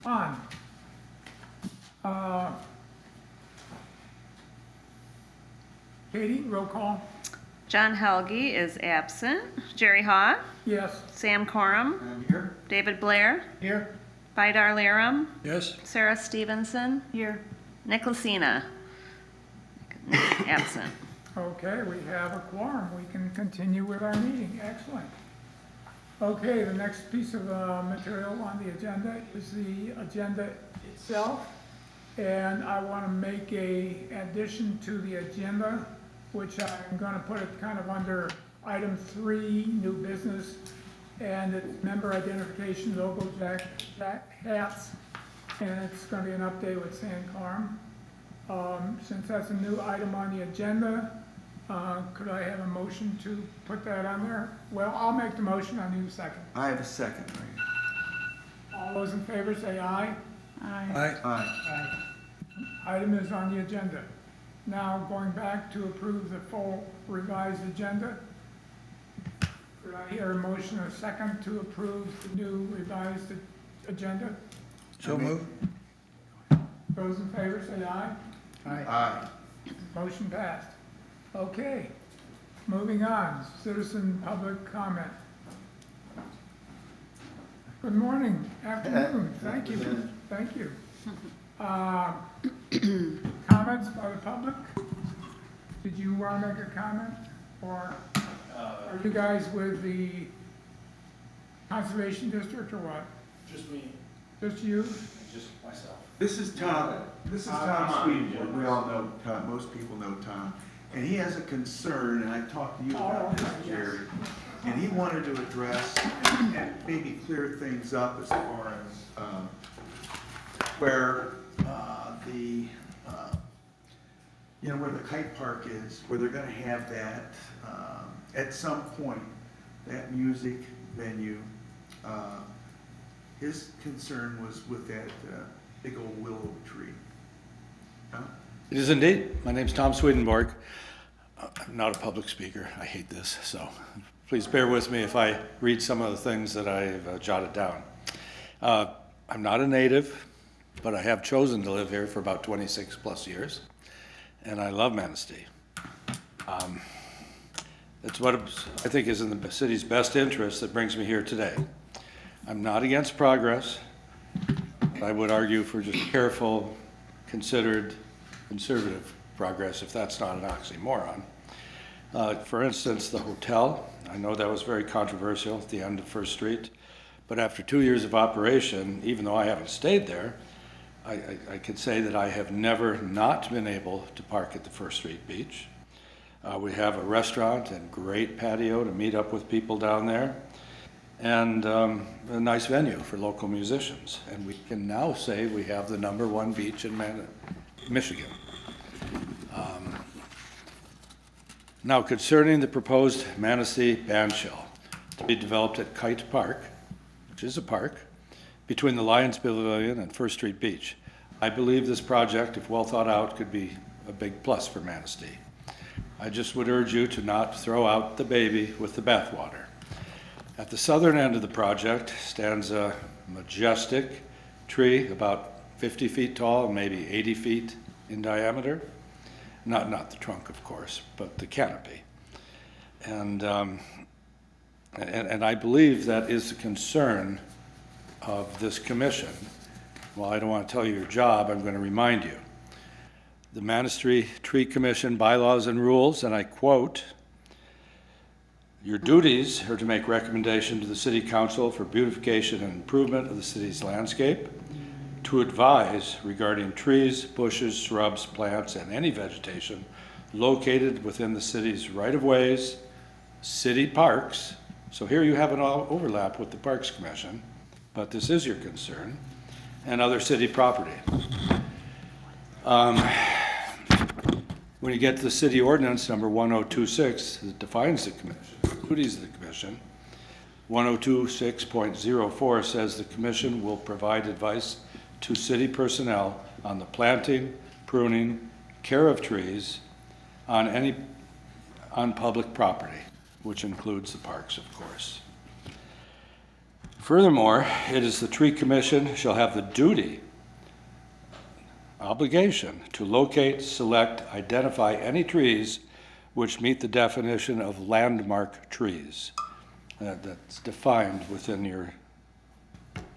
On. Katie, roll call. John Helge is absent. Jerry Haw, Yes. Sam Corum, I'm here. David Blair, Here. Vidar Larum, Yes. Sarah Stevenson, Here. Nick Lucina, absent. Okay, we have a quorum. We can continue with our meeting. Excellent. Okay, the next piece of material on the agenda is the agenda itself. And I want to make a addition to the agenda, which I'm going to put it kind of under item 3, new business. And it's member identification, logo jack hats. And it's going to be an update with San Carm. Since that's a new item on the agenda, could I have a motion to put that on there? Well, I'll make the motion, I'll need a second. I have a second right All those in favor say aye. Aye. Aye. Aye. Item is on the agenda. Now, going back to approve the full revised agenda. Could I hear a motion or a second to approve the new revised agenda? So move. Those in favor say aye. Aye. Motion passed. Okay, moving on, citizen public comment. Good morning, afternoon, thank you, thank you. Comments by the public? Did you want to make a comment? Or are you guys with the Conservation District or what? Just me, Just you? just myself. This is Tom Swedenborg. We all know Tom, most people know Tom. And he has a concern, and I talked to you about this, Jerry. And he wanted to address and maybe clear things up as far as where where the kite park is, where they're gonna have that, at some point, that music venue. His concern was with that big old willow tree. Huh? It is indeed. My name's Tom Swedenborg. I'm not a public speaker. I hate this, so please bear with me if I read some of the things that I've jotted down. I'm not a native, but I have chosen to live here for about 26 plus years, and I love Manistee. It's what I think is in the city's best interest that brings me here today. I'm not against progress, but I would argue for just careful, considered, conservative progress, if that's not an oxymoron. For instance, the hotel, I know that was very controversial at the end of First Street, but after 2 years of operation, even though I haven't stayed there, I can say that I have never not been able to park at the First Street beach. We have a restaurant and great patio to meet up with people down there, and a nice venue for local musicians. And we can now say we have the #1 beach in Michigan. Now, concerning the proposed Manistee bandshell to be developed at Kite Park, which is a park, between the Lions Pavilion and First Street Beach, I believe this project, if well thought out, could be a big plus for Manistee. I just would urge you to not throw out the baby with the bathwater. At the southern end of the project stands a majestic tree about 50 feet tall and maybe 80 feet in diameter. Not the trunk, of course, but the canopy. And I believe that is the concern of this commission. While I don't want to tell you your job, I'm going to remind you. The Manistee Tree Commission bylaws and rules, and I quote, "Your duties are to make recommendation to the City Council for beautification and improvement of the city's landscape, to advise regarding trees, bushes, shrubs, plants, and any vegetation located within the city's right-of-ways, city parks." So here you have an overlap with the Parks Commission, but this is your concern, and other city property. When you get to the city ordinance number 1026, it defines the commission, duties of the commission. 1026.04 says the commission will provide advice to city personnel on the planting, pruning, care of trees on public property, which includes the parks, of course. Furthermore, it is the tree commission shall have the duty, obligation, to locate, select, identify any trees which meet the definition of landmark trees. That's defined within your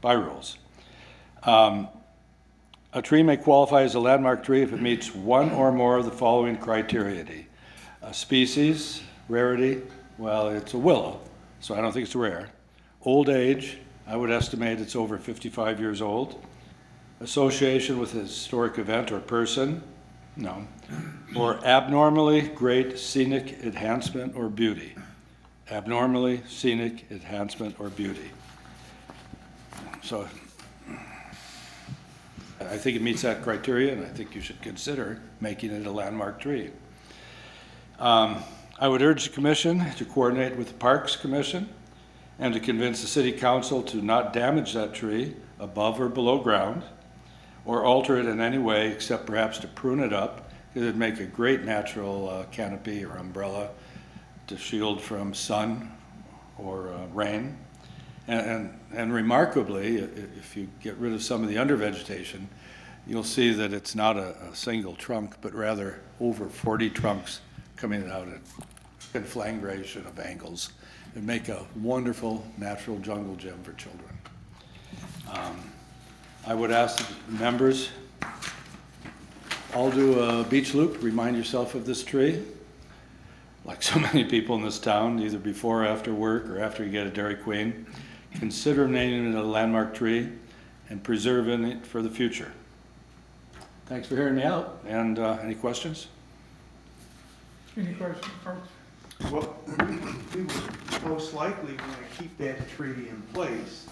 by rules. A tree may qualify as a landmark tree if it meets one or more of the following criteria. Species, rarity, well, it's a willow, so I don't think it's rare. Old age, I would estimate it's over 55 years old. Association with a historic event or person, no. Or abnormally great scenic enhancement or beauty. Abnormally scenic enhancement or beauty. So I think it meets that criteria, and I think you should consider making it a landmark tree. I would urge the commission to coordinate with the Parks Commission and to convince the city council to not damage that tree above or below ground or alter it in any way except perhaps to prune it up. It would make a great natural canopy or umbrella to shield from sun or rain. And remarkably, if you get rid of some of the undervegetation, you'll see that it's not a single trunk, but rather over 40 trunks coming out at conflagration of angles and make a wonderful natural jungle gym for children. I would ask the members all do a beach loop, remind yourself of this tree. Like so many people in this town, either before or after work or after you get a Dairy Queen, consider naming it a landmark tree and preserving it for the future. Thanks for hearing me out, and any questions? Any questions, folks? Well, we would most likely want to keep that tree in place.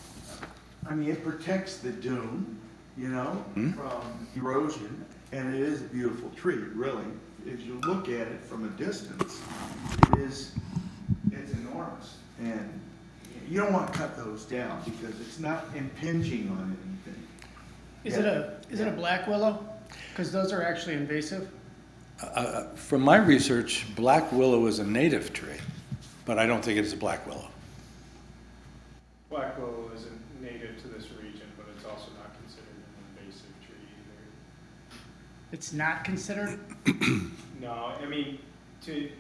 I mean, it protects the dune, you know, from erosion, and it is a beautiful tree, really. If you look at it from a distance, it's enormous. And you don't want to cut those down because it's not impinging on anything. Is it a black willow? Because those are actually invasive. From my research, black willow is a native tree, but I don't think it is a black willow. Black willow isn't native to this region, but it's also not considered an invasive tree either. It's not considered? No, I mean, to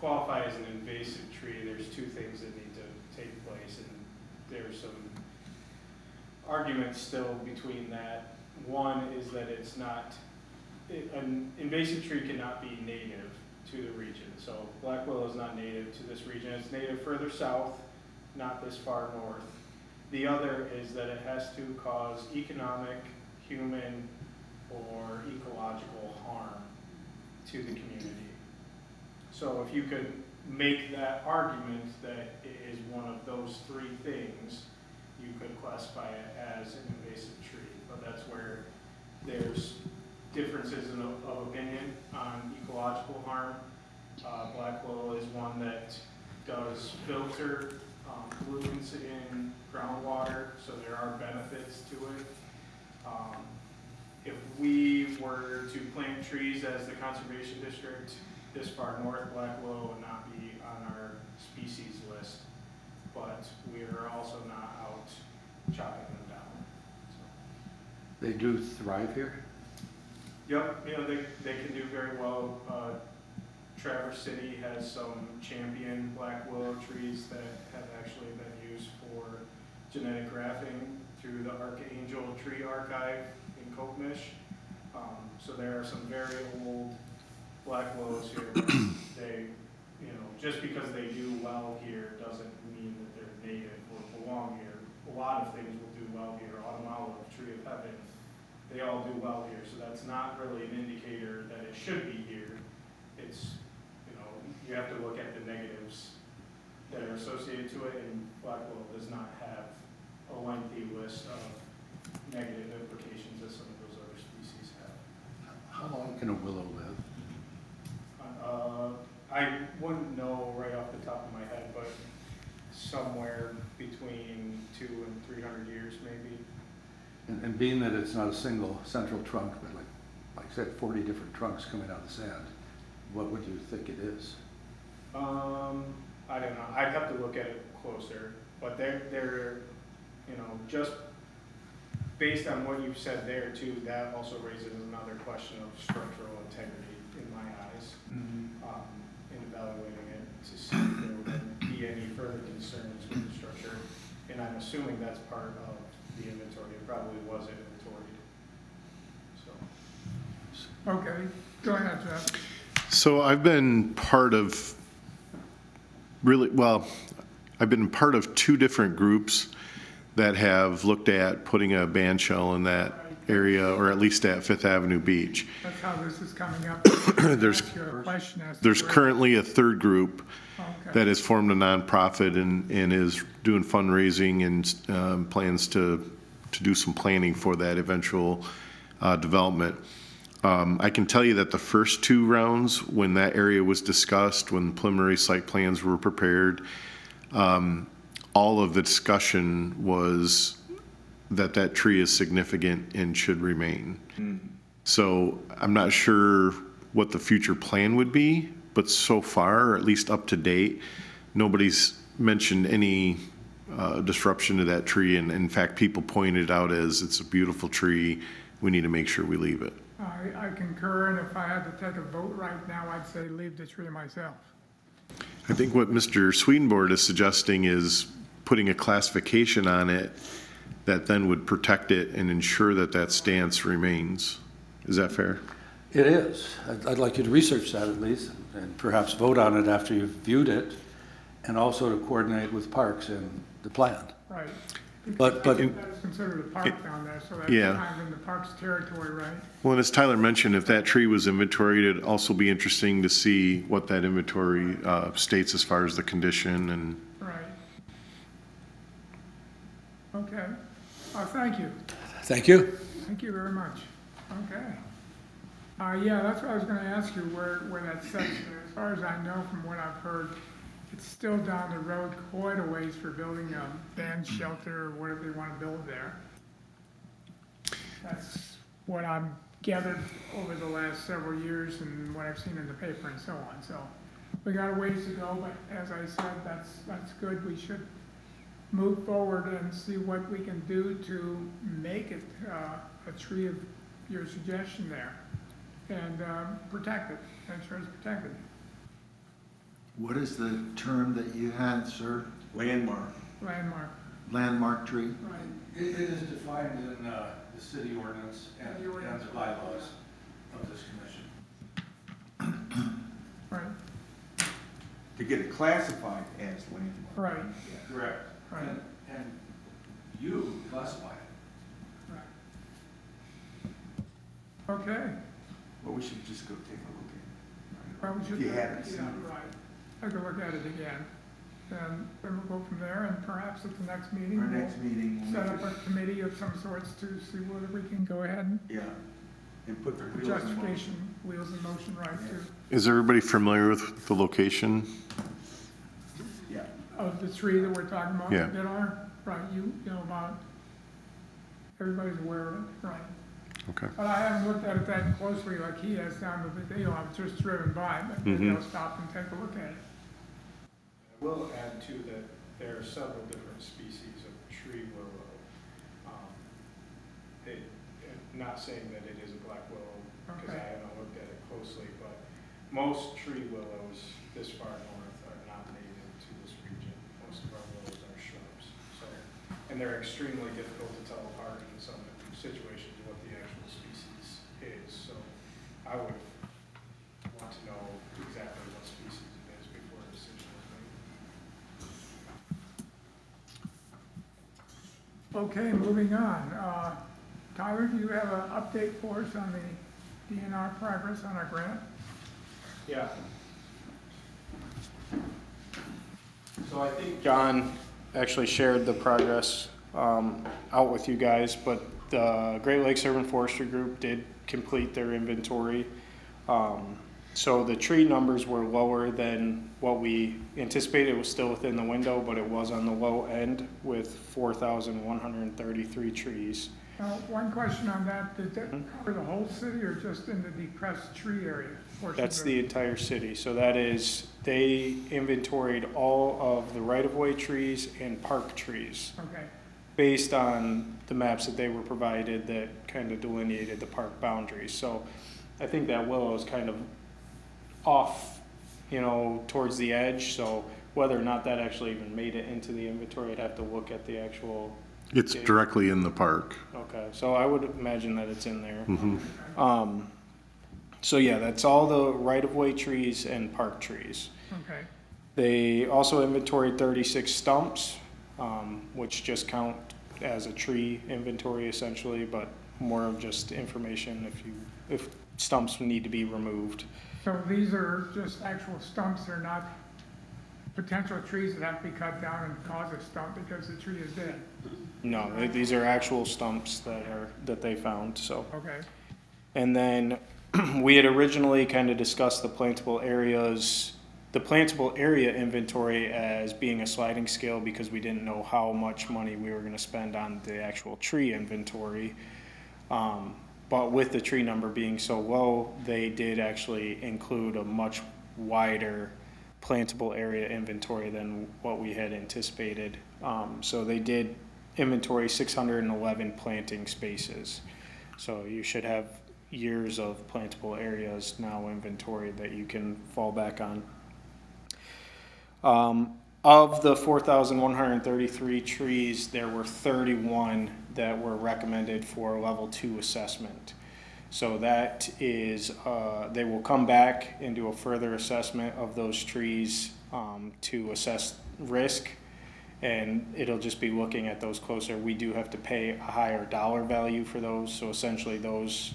qualify as an invasive tree, there's two things that need to take place, and there's some arguments still between that. One is that it's not, an invasive tree cannot be native to the region. So black willow is not native to this region. It's native further south, not this far north. The other is that it has to cause economic, human, or ecological harm to the community. So if you could make that argument that it is one of those three things, you could classify it as an invasive tree. But that's where there's differences of opinion on ecological harm. Black willow is one that does filter pollutants in groundwater, so there are benefits to it. If we were to plant trees as the conservation district this far north, black willow would not be on our species list, but we are also not out chopping them down. So. They do thrive here? Yep, you know, they can do very well. Traverse City has some champion black willow trees that have actually been used for genetic grafting through the Archangel Tree Archive in Kopmish. So there are some very old black willows here. They, you know, just because they do well here doesn't mean that they're native or belong here. A lot of things will do well here. Autumn olive, tree of heaven, they all do well here. So that's not really an indicator that it should be here. It's, you know, you have to look at the negatives that are associated to it, and black willow does not have a lengthy list of negative implications as some of those other species have. How long can a willow live? I wouldn't know right off the top of my head, but somewhere between 200 and 300 years maybe. And being that it's not a single central trunk, but like I said, 40 different trunks coming out of the sand, what would you think it is? I don't know. I'd have to look at it closer, But they're, you know, just based on what you've said there too, that also raises another question of structural integrity in my eyes. In evaluating it to see if there would be any further concerns with the structure. And I'm assuming that's part of the inventory. It probably was inventoried. So. Okay, go ahead, Jeff. So I've been part of I've been part of two different groups that have looked at putting a band shell in that area, or at least at Fifth Avenue Beach. That's how this is coming up. There's Ask you a question as to There's where- currently a third group Okay. that has formed a nonprofit and is doing fundraising and plans to do some planning for that eventual development. I can tell you that the first two rounds, when that area was discussed, when preliminary site plans were prepared, all of the discussion was that tree is significant and should remain. So I'm not sure what the future plan would be, but so far, or at least up to date, nobody's mentioned any disruption to that tree. And in fact, people pointed out as it's a beautiful tree. We need to make sure we leave it. I concur, and if I had to take a vote right now, I'd say leave the tree myself. I think what Mr. Swedenborg is suggesting is putting a classification on it that then would protect it and ensure that that stance remains. Is that fair? It is. I'd like you to research that at least, and perhaps vote on it after you've viewed it, and also to coordinate with Parks and the plan. Right. But- That is considered a park down there, so that's Yeah. kind of in the park's territory, right? Well, and as Tyler mentioned, if that tree was inventoried, it'd also be interesting to see what that inventory states as far as the condition and. Right. Okay. Thank you. Thank you. Thank you very much. Okay. Yeah, that's what I was gonna ask you, where that sets. As far as I know from what I've heard, it's still down the road quite a ways for building a band shelter or whatever they wanna build there. That's what I've gathered over the last several years and what I've seen in the paper and so on. So we got a ways to go, but as I said, that's good. We should move forward and see what we can do to make it a tree of your suggestion there and protect it, make sure it's protected. What is the term that you had, sir? Landmark. Landmark, Landmark tree? right. It is defined in the city ordinance and The ordinance. the bylaws of this commission. Right, To get it classified as landmark. right, Correct. right, And you classify it. right. Okay, Well, we should just go take a look at it. well, we should. If you haven't seen Yeah, it. right. Take a look at it again, and then we'll go from there, and perhaps at the next meeting, Our we'll next meeting, we'll set make up it, a committee of some sorts to see whether we can go ahead and yeah, and put the put wheels in motion. justification, wheels in motion, right, to, Is everybody familiar with the location? Yeah, of the tree that we're talking about. Yeah. That are, right, you know about, everybody's aware of it, right. Okay. But I haven't looked at it that closely like he has down the video, I've just driven by, but maybe I'll stop and take a look at it. I will add too that there are several different species of tree willow. Not saying that it is a black willow, because I Okay. haven't looked at it closely, but most tree willows this far north are not native to this region. Most of our willows are shrubs, so, and they're extremely difficult to tell apart in some situations what the actual species is. So I would want to know exactly what species it is before a decision is made. Okay, moving on. Tyler, do you have an update for us on the DNR progress on our grant? Yeah. So I think John actually shared the progress out with you guys, but the Great Lakes Urban Forestry Group did complete their inventory. So the tree numbers were lower than what we anticipated. It was still within the window, but it was on the low end with 4,133 trees. One question on that, did that cover the whole city or just in the depressed tree area? portions That's of- the entire city. So that is, they inventoried all of the right-of-way trees and park trees Okay, based on the maps that they were provided that kind of delineated the park boundaries. So I think that willow is kind of off, towards the edge. So whether or not that actually even made it into the inventory, I'd have to look at the actual. It's directly in the park. Okay, so I would imagine that it's in there. So yeah, that's all the right-of-way trees and park trees. okay. They also inventoried 36 stumps, which just count as a tree inventory essentially, but more of just information if stumps need to be removed. So these are just actual stumps, they're not potential trees that have to be cut down and cause a stump because the tree is dead? No, these are actual stumps that they found, so. Okay, And then we had originally kind of discussed the plantable area inventory as being a sliding scale because we didn't know how much money we were gonna spend on the actual tree inventory. But with the tree number being so low, they did actually include a much wider plantable area inventory than what we had anticipated. So they did inventory 611 planting spaces. So you should have years of plantable areas now inventoried that you can fall back on. Of the 4,133 trees, there were 31 that were recommended for level 2 assessment. So that is, they will come back and do a further assessment of those trees to assess risk. And it'll just be looking at those closer. We do have to pay a higher dollar value for those. So essentially those,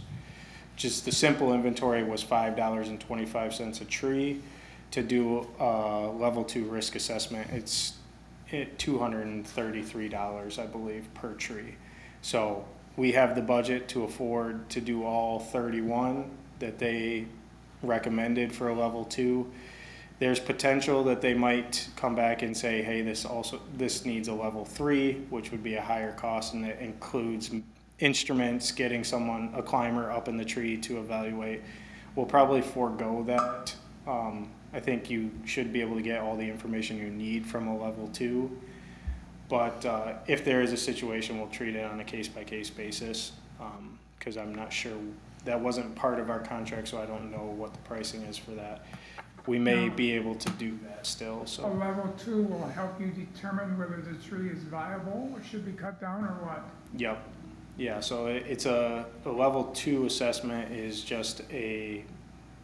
just the simple inventory was $5.25 a tree. To do a level 2 risk assessment, it's $233, I believe, per tree. So we have the budget to afford to do all 31 that they recommended for a level 2. There's potential that they might come back and say, hey, this needs a level 3, which would be a higher cost, and it includes instruments, getting a climber up in the tree to evaluate. We'll probably forego that. I think you should be able to get all the information you need from a level 2. But if there is a situation, we'll treat it on a case-by-case basis, because I'm not sure, that wasn't part of our contract, so I don't know what the pricing is for that. We may be able to do that still, a so. level 2 will help you determine whether the tree is viable or should be cut down or what? Yep. Yeah, so it's a level 2 assessment is just a,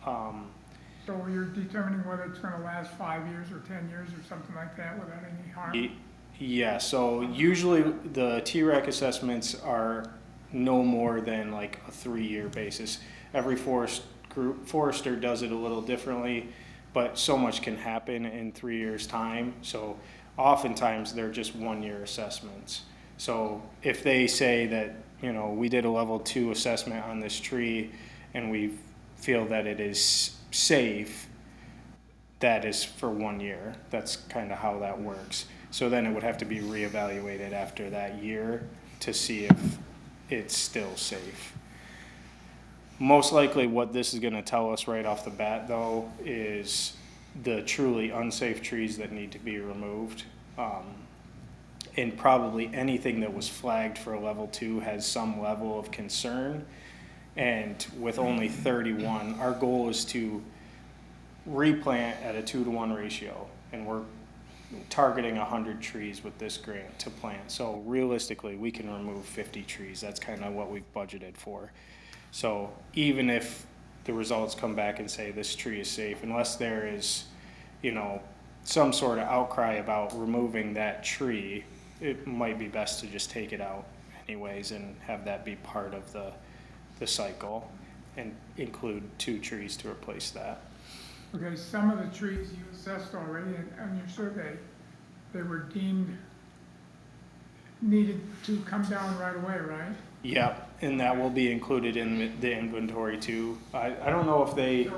So you're determining whether it's gonna last 5 years or 10 years or something like that without any harm? yeah, so usually the TREC assessments are no more than like a 3-year basis. Every forester does it a little differently, but so much can happen in 3 years' time. So oftentimes they're just 1-year assessments. So if they say that, we did a level 2 assessment on this tree and we feel that it is safe, that is for 1 year. That's kind of how that works. So then it would have to be reevaluated after that year to see if it's still safe. Most likely what this is going to tell us right off the bat though is the truly unsafe trees that need to be removed. And probably anything that was flagged for a level 2 has some level of concern. And with only 31, our goal is to replant at a 2-to-1 ratio. And we're targeting 100 trees with this grant to plant. So realistically, we can remove 50 trees. That's kind of what we've budgeted for. So even if the results come back and say this tree is safe, unless there is, some sort of outcry about removing that tree, it might be best to just take it out anyways and have that be part of the cycle and include 2 trees to replace that. Okay, some of the trees you assessed already on your survey, they were deemed needed to come down right away, right? Yep, and that will be included in the inventory too. I don't know if they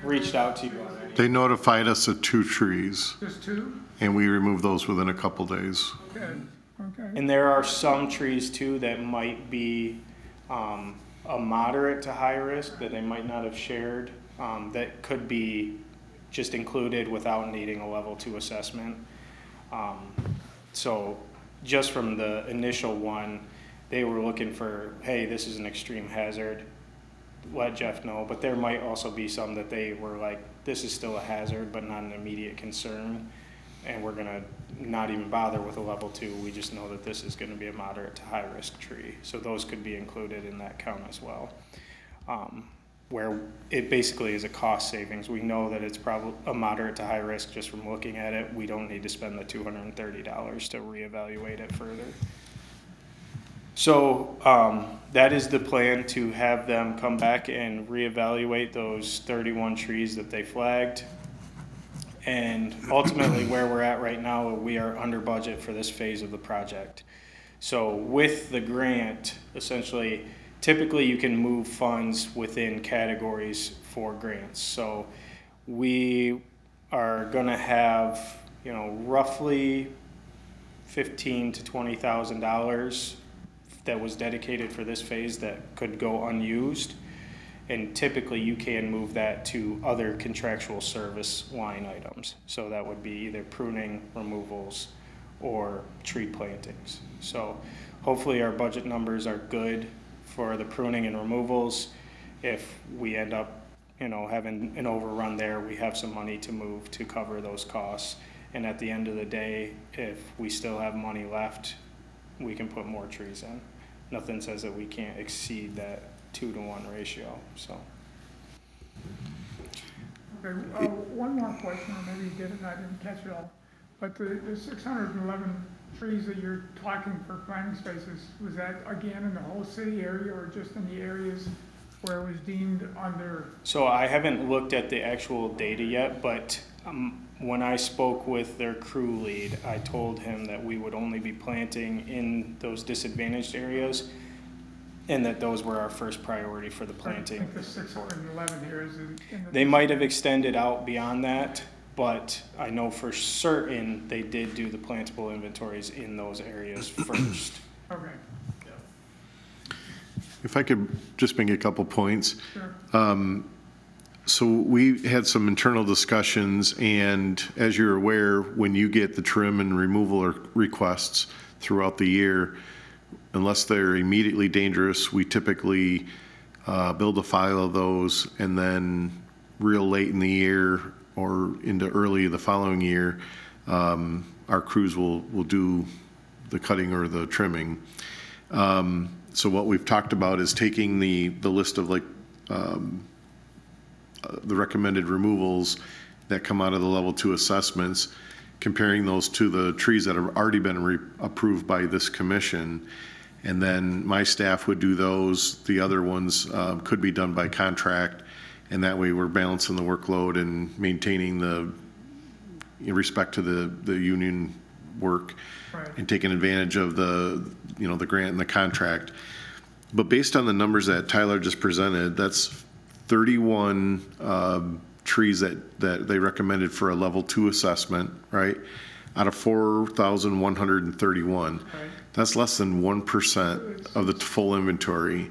reached out to you already. They notified us of 2 trees, Just 2? and we removed those within a couple days. Okay, okay. And there are some trees too that might be a moderate to high risk that they might not have shared, that could be just included without needing a level 2 assessment. So just from the initial one, they were looking for, hey, this is an extreme hazard, let Jeff know. But there might also be some that they were like, this is still a hazard, but not an immediate concern. And we're gonna not even bother with a level 2. We just know that this is gonna be a moderate to high risk tree. So those could be included in that count as well. Where it basically is a cost savings. We know that it's probably a moderate to high risk just from looking at it. We don't need to spend the $230 to reevaluate it further. So that is the plan, to have them come back and reevaluate those 31 trees that they flagged. And ultimately where we're at right now, we are under budget for this phase of the project. So with the grant, essentially, typically you can move funds within categories for grants. So we are gonna have, roughly $15,000 to $20,000 that was dedicated for this phase that could go unused. And typically you can move that to other contractual service line items. So that would be either pruning, removals, or tree plantings. So hopefully our budget numbers are good for the pruning and removals. If we end up, having an overrun there, we have some money to move to cover those costs. And at the end of the day, if we still have money left, we can put more trees in. Nothing says that we can't exceed that 2-to-1 ratio, so. Okay, one more question, or maybe you did it and I didn't catch it all. But the 611 trees that you're talking for planting spaces, was that again in the whole city area or just in the areas where it was deemed under? So I haven't looked at the actual data yet, but when I spoke with their crew lead, I told him that we would only be planting in those disadvantaged areas, and that those were our first priority for the planting. I think the 611 here is in the. They might have extended out beyond that, but I know for certain they did do the plantable inventories in those areas first. Okay, If I could just make a couple points. sure. So we had some internal discussions, and as you're aware, when you get the trim and removal requests throughout the year, unless they're immediately dangerous, we typically build a file of those, and then real late in the year or into early the following year, our crews will do the cutting or the trimming. So what we've talked about is taking the list of the recommended removals that come out of the level 2 assessments, comparing those to the trees that have already been approved by this commission. And then my staff would do those. The other ones could be done by contract. And that way we're balancing the workload and maintaining in respect to the union work, Right. and taking advantage of the grant and the contract. But based on the numbers that Tyler just presented, that's 31 trees that they recommended for a level 2 assessment, right? Out of 4,131. Right. That's less than 1% of the full inventory.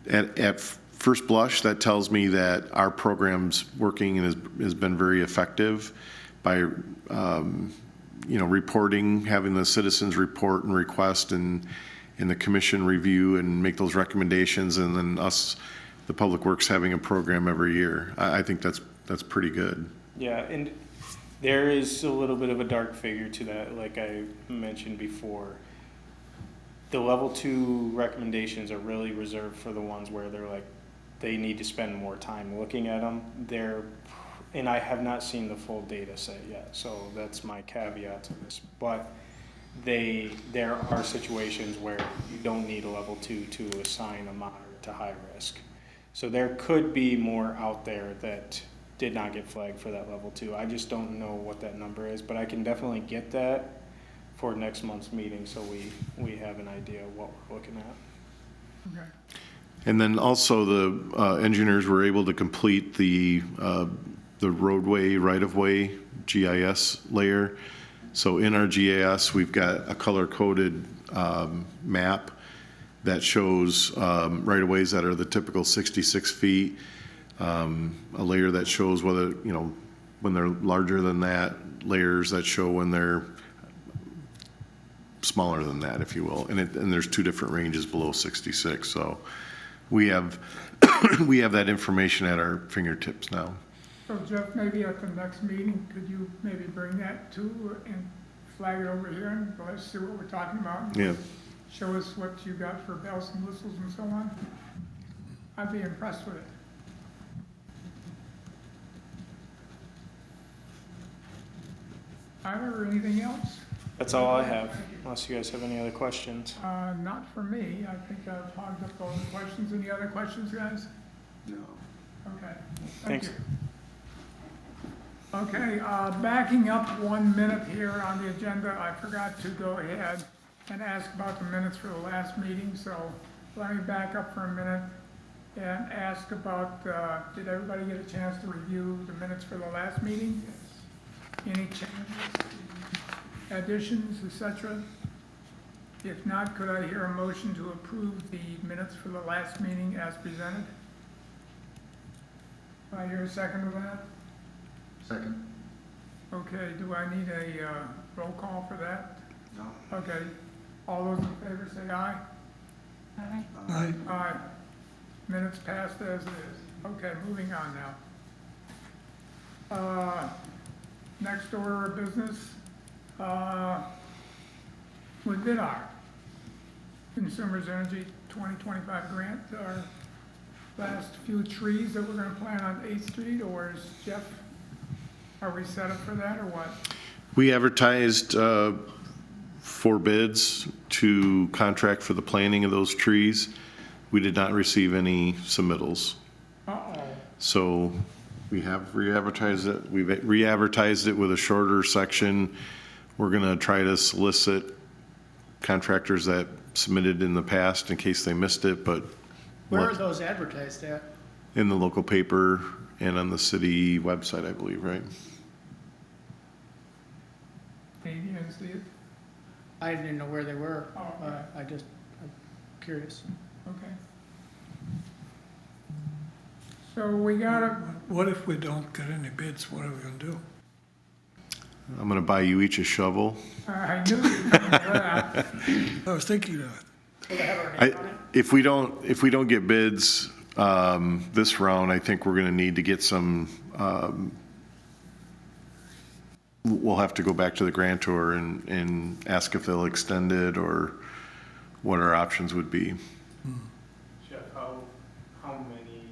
At first blush, that tells me that our program's working and has been very effective by reporting, having the citizens report and request, and the commission review and make those recommendations, and then us, the Public Works, having a program every year. I think that's pretty good. Yeah, and there is a little bit of a dark figure to that, like I mentioned before. The level 2 recommendations are really reserved for the ones where they're like, they need to spend more time looking at them. And I have not seen the full data set yet, so that's my caveat to this. But there are situations where you don't need a level 2 to assign a moderate to high risk. So there could be more out there that did not get flagged for that level 2. I just don't know what that number is, but I can definitely get that for next month's meeting, so we have an idea of what we're looking at. Okay. And then also the engineers were able to complete the roadway right-of-way GIS layer. So in our GIS, we've got a color-coded map that shows right-of-ways that are the typical 66 feet, a layer that shows whether, you know, when they're larger than that, layers that show when they're smaller than that, if you will. And there's two different ranges below 66. So we have we have that information at our fingertips now. So Jeff, maybe at the next meeting, could you maybe bring that too and flag it over here and let's see what we're talking about? Yeah. Show us what you got for bells and whistles and so on. I'd be impressed with it. Tyler, or anything else? That's all I have, unless you guys have any other questions. Not for me. I think I've hogged up all the questions. Any other questions, guys? No. Okay. Thank Thanks. you. Okay, backing up 1 minute here on the agenda, I forgot to go ahead and ask about the minutes for the last meeting, so let me back up for a minute and ask about, did everybody get a chance to review the minutes for the last meeting? Any changes, additions, etc.? If not, could I hear a motion to approve the minutes for the last meeting as presented? Do I hear a second to that? Second. Okay, do I need a roll call for that? No. Okay, all those in favor say aye. Aye. Aye. Minutes passed as is. Okay, moving on now. Next order of business, with VIDAR, Consumers Energy 2025 grant, our last few trees that we're gonna plant on 8th Street, or is Jeff, are we set up for that or what? We advertised for bids to contract for the planting of those trees. We did not receive any submittals. Uh-oh. So we have re-advertised it. We've re-advertised it with a shorter section. We're going to try to solicit contractors that submitted in the past in case they missed it, but Where are those advertised at? in the local paper and on the city website, I believe, right? Maybe you didn't see it? I didn't know where they were. Oh, okay. I'm curious. Okay. So we gotta, What if we don't get any bids? What are we gonna do? I'm going to buy you each a shovel. I knew you were gonna do that. I was thinking that. Will they have our name on it? If we don't get bids this round, I think we're going to need to get some. We'll have to go back to the grantor and ask if they'll extend it or what our options would be. Jeff, how many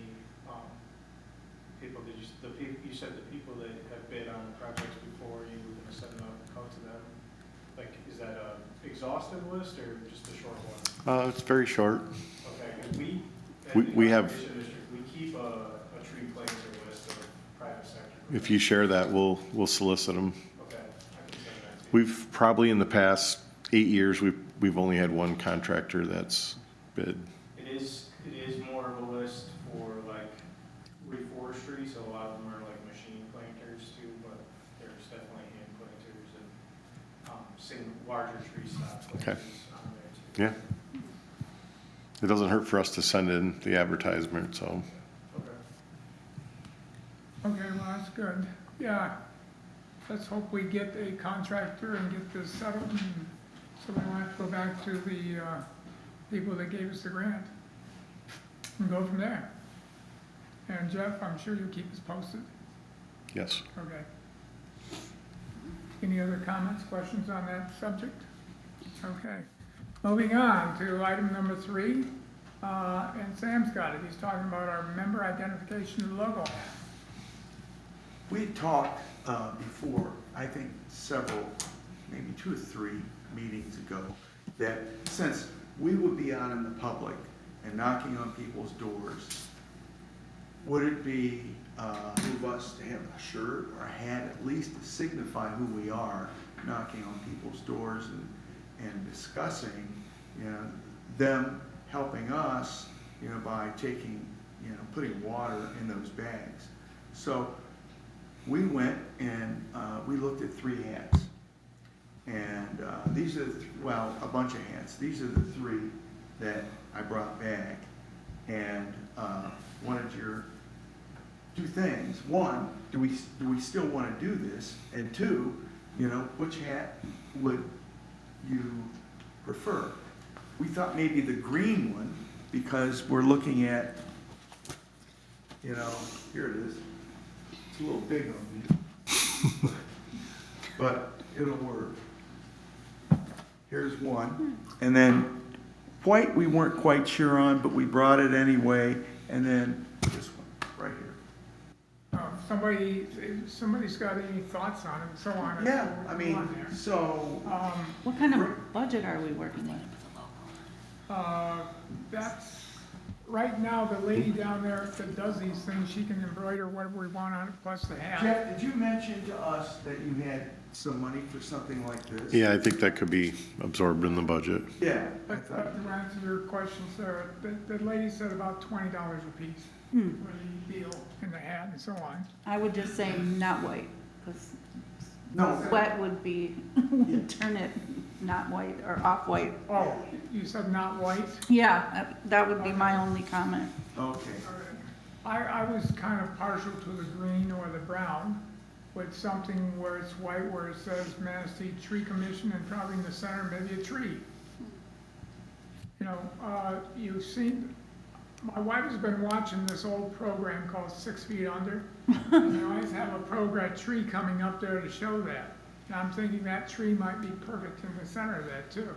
people did you said the people that have bid on projects before, you were gonna send out to them? Like, is that a exhaustive list or just a short one? It's very short. Okay, 'cause we We have- Conservation District, we keep a tree planter list of private sector. If you share that, we'll solicit them. Okay, I can send that to you. We've probably in the past 8 years, we've only had one contractor that's bid. It is more of a list for like reforestry, so a lot of them are like machine planters too, but there's definitely hand planters and larger tree stock planters on there too. Yeah. It doesn't hurt for us to send in the advertisement, so. Okay. Okay, well, that's good. Yeah, let's hope we get a contractor and get this settled, and so we don't have to go back to the people that gave us the grant and go from there. And Jeff, I'm sure you'll keep us posted. Yes. Okay. Any other comments, questions on that subject? Okay. Moving on to item number 3, and Sam's got it. He's talking about our member identification logo. We talked before, I think several, maybe 2 or 3 meetings ago, that since we would be out in the public and knocking on people's doors, would it be move us to have a shirt or a hat at least to signify who we are, knocking on people's doors and discussing, you know, them helping us, you know, by taking, you know, putting water in those bags. So we went and we looked at 3 hats, And these are, well, a bunch of hats. These are the three that I brought back. And wanted your two things. One, do we still want to do this? And two, which hat would you prefer? We thought maybe the green one, because we're looking at, here it is. It's a little big on me. But it'll work. Here's one. And then white we weren't quite sure on, but we brought it anyway. And then this one, right here. Somebody's got any thoughts on it, so on. Yeah, I mean, so, What kind of budget are we working with? That's, right now, the lady down there that does these things, she can embroider whatever we want on it, plus the hat. Jeff, did you mention to us that you had some money for something like this? Yeah, I think that could be absorbed in the budget. Yeah. I But thought- to answer your question, sir, the lady said about $20 a piece for the deal and the hat and so on. I would just say not white, because No. wet would be, turn it not white or off-white. Oh, you said not white? Yeah, that would be my only comment. Okay. I was kind of partial to the green or the brown with something where it's white, where it says Manistee Tree Commission, and probably in the center, maybe a tree. You've seen, my wife has been watching this old program called 6 Feet Under. And they always have a tree coming up there to show that. And I'm thinking that tree might be perfect in the center of that too,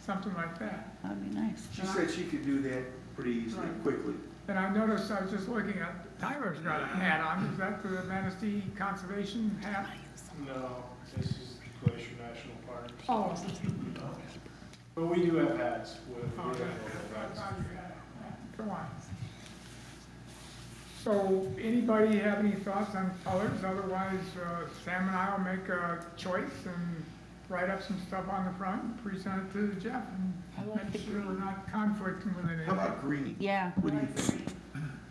something like that. That'd be nice. She said she could do that pretty easily, quickly. And I noticed, I was just looking at, Tyler's got a hat on, is that the Manistee Conservation hat? No, this is Glacier National Park. Oh, But we do have hats with, we okay. have hats. Go on. So, anybody have any thoughts on colors? Otherwise, Sam and I will make a choice and write up some stuff on the front and present it to Jeff I and like the make sure we're green. not conflicting with anything. How about green? Yeah, What do you think?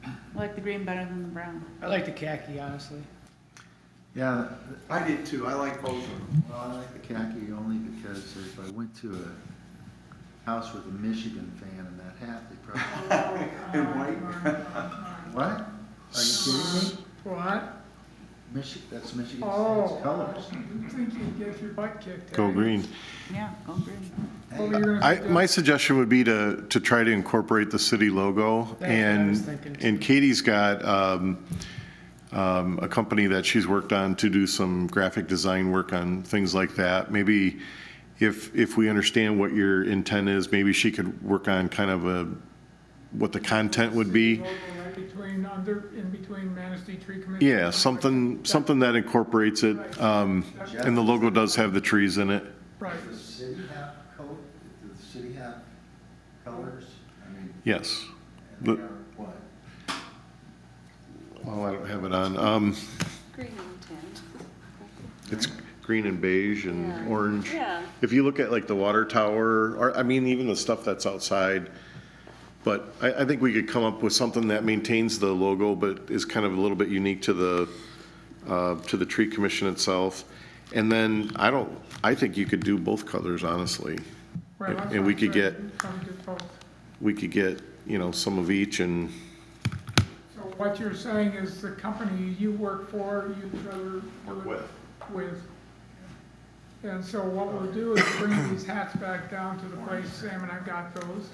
I like the green better than the brown. I like the khaki, honestly. Yeah, I did too. I like both of them. well, I like the khaki only because if I went to a house with a Michigan fan in that hat, they probably, And white? what? Are you kidding me? What? That's Michigan Oh, State's colors. you think you'd get your butt kicked? Go eh? green. Yeah, go green. What were you gonna suggest? My suggestion would be to try to incorporate the city logo. That's what I was thinking, too. And Katie's got a company that she's worked on to do some graphic design work on things like that. Maybe if we understand what your intent is, maybe she could work on kind of what the content would be. Logo right in between Manistee Tree Commission. Yeah, something that incorporates it. And the logo does have the trees in it. Right. Does the city have coat, does the city have colors? I mean, Yes. and they The- are what? Well, I don't have it on. Green and tint. It's green and beige and Yeah. orange. Yeah. If you look at like the water tower, or, I mean, even the stuff that's outside, but I think we could come up with something that maintains the logo, but is kind of a little bit unique to the tree commission itself. And then, I think you could do both colors, honestly. Well, that's And what we I'm could saying. get, Probably get both. we could get, some of each and, So what you're saying is the company you work for, you'd rather do it with. And so what we'll do is bring these hats back down to the place, Sam and I got those,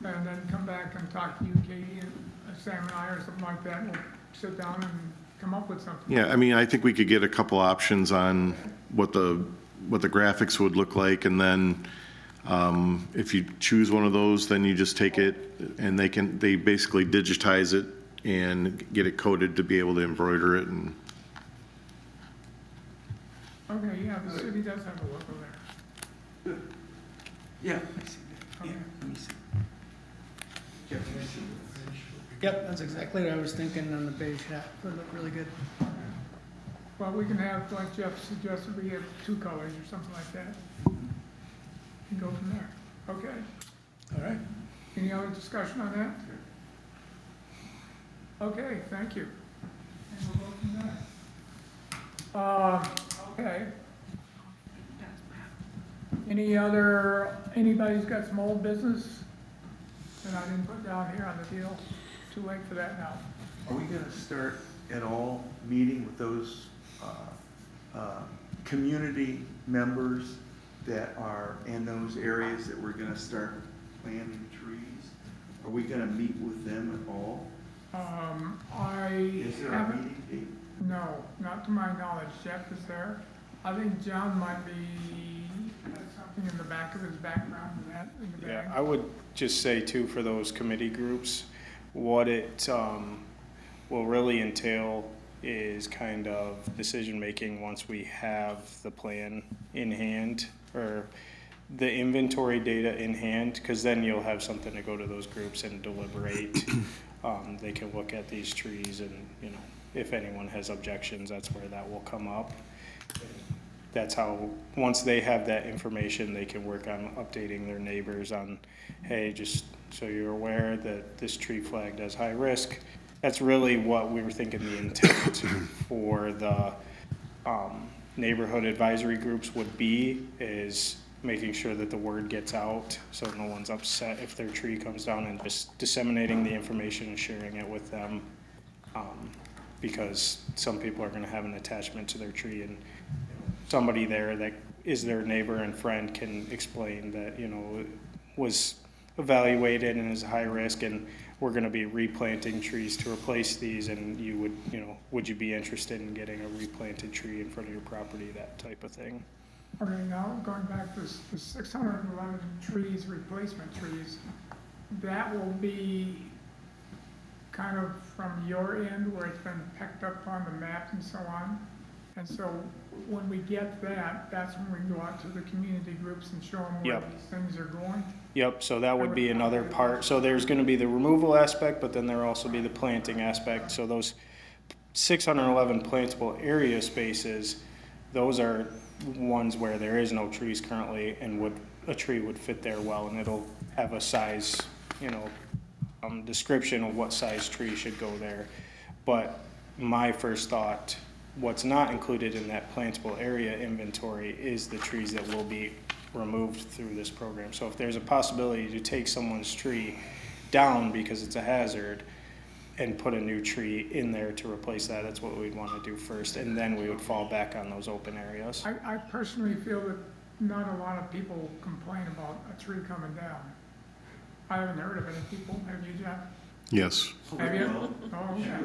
and then come back and talk to you, Katie, and Sam and I, or something like that, and we'll sit down and come up with something. yeah, I mean, I think we could get a couple options on what the graphics would look like, and then, if you choose one of those, then you just take it, and they basically digitize it and get it coded to be able to embroider it, and, Okay, yeah, the city does have a logo there. Yeah, I see that. Yeah, let me see. Jeff, let me see. Yep, that's exactly what I was thinking on the beige hat. Would look really good. Well, we can have, like Jeff suggested, we have 2 colors or something like that. And go from there. Okay. All right. Any other discussion on that? Okay, thank you. And we'll go from there. Okay. Anybody's got some old business that I didn't put down here on the deal? Too late for that now. Are we gonna start at all meeting with those, community members that are in those areas that we're gonna start planting trees? Are we gonna meet with them at all? I Is there a haven't, meeting date? no, not to my knowledge. Jeff is there. I think John might be, has something in the back of his background in that, in the Yeah, bag. I would just say too, for those committee groups, what it will really entail is kind of decision-making once we have the plan in hand, or the inventory data in hand, because then you'll have something to go to those groups and deliberate. They can look at these trees and, you know, if anyone has objections, that's where that will come up. That's how, once they have that information, they can work on updating their neighbors on, hey, just so you're aware that this tree flagged as high risk. That's really what we were thinking the intent for the neighborhood advisory groups would be, is making sure that the word gets out so no one's upset if their tree comes down, and just disseminating the information and sharing it with them. Because some people are gonna have an attachment to their tree, and somebody there that is their neighbor and friend can explain that, you know, it was evaluated and is high risk, and we're gonna be replanting trees to replace these, and you would, you know, would you be interested in getting a replanted tree in front of your property, that type of thing. Okay, now going back to the 611 trees, replacement trees, that will be kind of from your end where it's been picked up on the map and so on. And so when we get that, that's when we can go out to the community groups and show them where Yep. these things are going. Yep, so that would be another part. So there's gonna be the removal aspect, but then there'll also be the planting aspect. So those 611 plantable area spaces, those are ones where there is no trees currently, and a tree would fit there well, and it'll have a size, you know, description of what size tree should go there. But my first thought, what's not included in that plantable area inventory is the trees that will be removed through this program. So if there's a possibility to take someone's tree down because it's a hazard and put a new tree in there to replace that, that's what we'd want to do first, and then we would fall back on those open areas. I personally feel that not a lot of people complain about a tree coming down. I haven't heard of any people. Have you, Jeff? Yes. Have you? Oh, okay.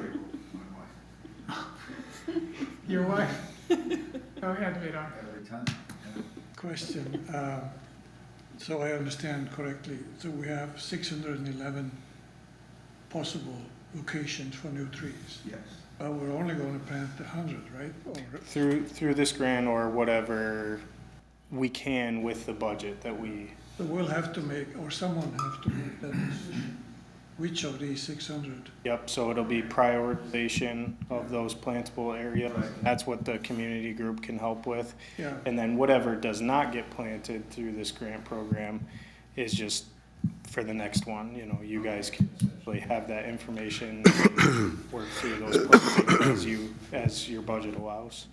Your wife? Go ahead, Vito. Every time. Question, so I understand correctly, so we have 611 possible locations for new trees. Yes. But we're only gonna plant 100, right? Or, Through this grant or whatever we can with the budget that we, so we'll have to make, or someone have to make that decision, which of these 600? yep, so it'll be prioritization of those plantable areas. That's what the community group can help with. Yeah, And then whatever does not get planted through this grant program is just for the next one. You know, you guys can essentially have that information and work through those plantings as your budget allows.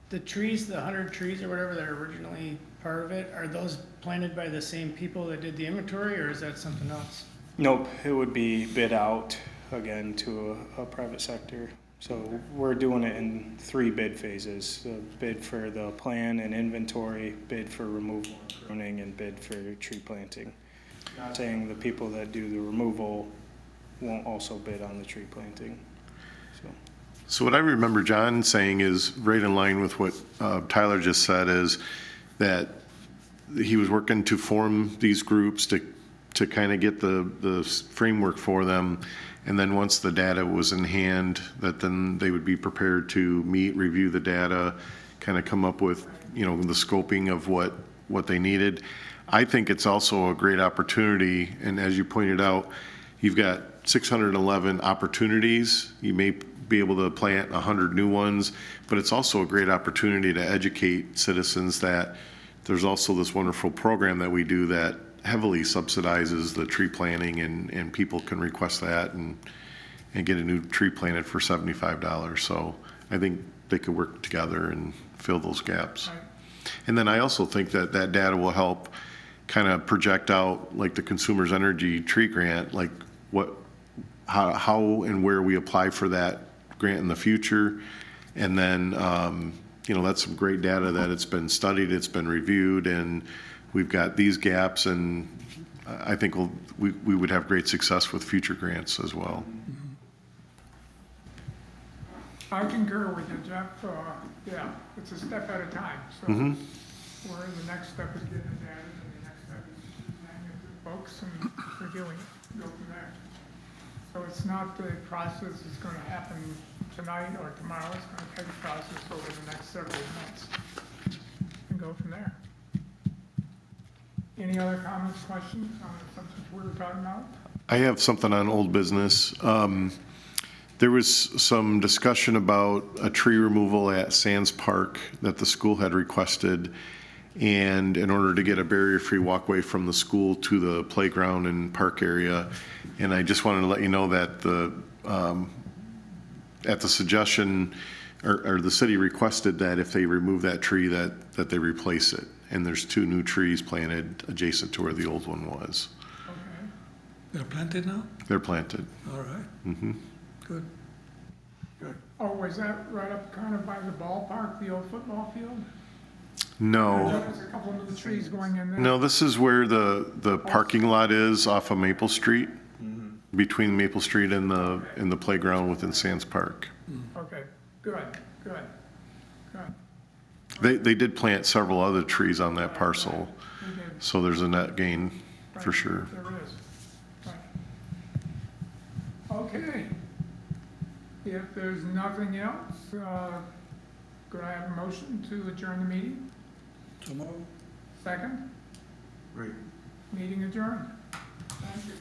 The trees, the 100 trees or whatever that are originally part of it, are those planted by the same people that did the inventory, or is that something else? Nope, it would be bid out again to a private sector. So we're doing it in 3 bid phases: the bid for the plan and inventory, bid for removal and pruning, and bid for tree planting. Not saying the people that do the removal won't also bid on the tree planting. So what I remember John saying is right in line with what Tyler just said, is that he was working to form these groups to kind of get the framework for them. And then once the data was in hand, that then they would be prepared to meet, review the data, kind of come up with, you know, the scoping of what they needed. I think it's also a great opportunity, and as you pointed out, you've got 611 opportunities. You may be able to plant 100 new ones, but it's also a great opportunity to educate citizens that there's also this wonderful program that we do that heavily subsidizes the tree planting, and people can request that and get a new tree planted for $75. So I think they could work together and fill those gaps. Right. And then I also think that that data will help kind of project out, like the Consumers Energy Tree Grant, like how and where we apply for that grant in the future. And then, that's some great data that it's been studied, it's been reviewed, and we've got these gaps, and I think we would have great success with future grants as well. I concur with you, Jeff. Yeah, it's a step at a time. So where the next step is getting the data, and the next step is presenting it to the folks and reviewing it, go from there. So it's not the process that's going to happen tonight or tomorrow. It's going to take a process over the next several months and go from there. Any other comments, questions on the subject we were talking about? I have something on old business. There was some discussion about a tree removal at Sands Park that the school had requested. And in order to get a barrier-free walkway from the school to the playground and park area. And I just wanted to let you know that at the suggestion, or the city requested that if they remove that tree, that they replace it. And there's 2 new trees planted adjacent to where the old one was. Okay. They're planted now? They're planted. All right, Mm-hmm. good. Oh, was that right up kind of by the ballpark, the old football field? No. There's a couple of new trees going in there. No, this is where the parking lot is off of Maple Street, between Maple Street and the playground within Sands Park. Okay, good. They did plant several other trees on that parcel, We did. so there's a net gain for Right, sure. There is. Right. Okay. If there's nothing else, could I have a motion to adjourn the meeting? Tomorrow? Second? Great. Meeting adjourned. Thank you.